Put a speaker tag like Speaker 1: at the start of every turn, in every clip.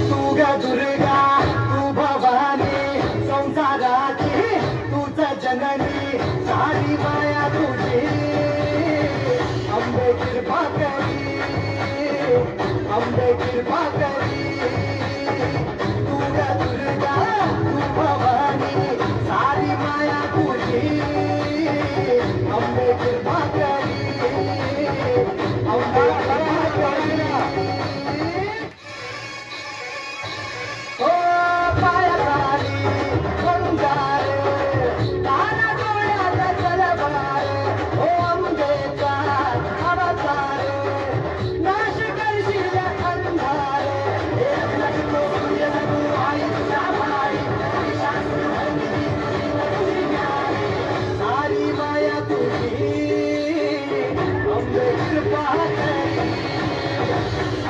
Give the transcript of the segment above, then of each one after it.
Speaker 1: तू ग दुर्गा तू भवानी संसाराची तूच जननी सारी माया तुझी अंबे कृपा करी अंबे कृपा करी तू ग दुर्गा तू भवानी सारी माया तुझी अंबे कृपा करी अंबे कृपा करी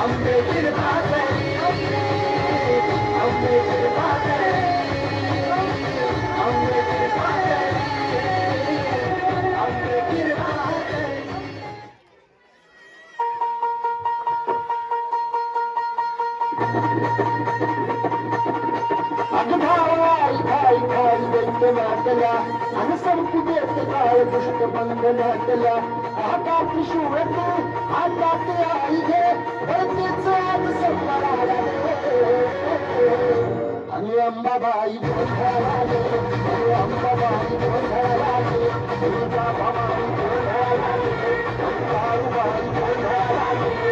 Speaker 1: अंबे कृपा करी अंबे कृपा करी अंबे कृपा करी अंबे कृपा करी अगधाई खाई खाई दैत्य नाटला आणि संपुदेत काळ दुष्ट बंद नाटला आका त्रिशूळ तू हातात आई घे भरतीचा आज संहार आणि अंबाबाई बोधाराले आणि अंबाबाई बोधाराले तुझा भवानी बोधाराले अंबाबाई बोधाराले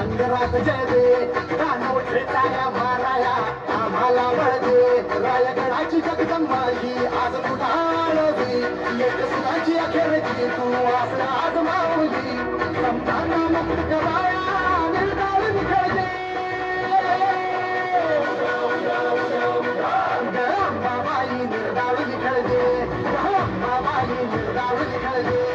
Speaker 1: संग्रात जय दे दानव खेळताया माराया आम्हाला बळ दे रायगडाची जगदंबाई आज तुझी एक सुनाची अखेरची तू आज आज माऊली समताना मुक्त कराया निर्धार निखळते अंबाबाई निर्धार निखळते अंबाबाई निर्धार निखळते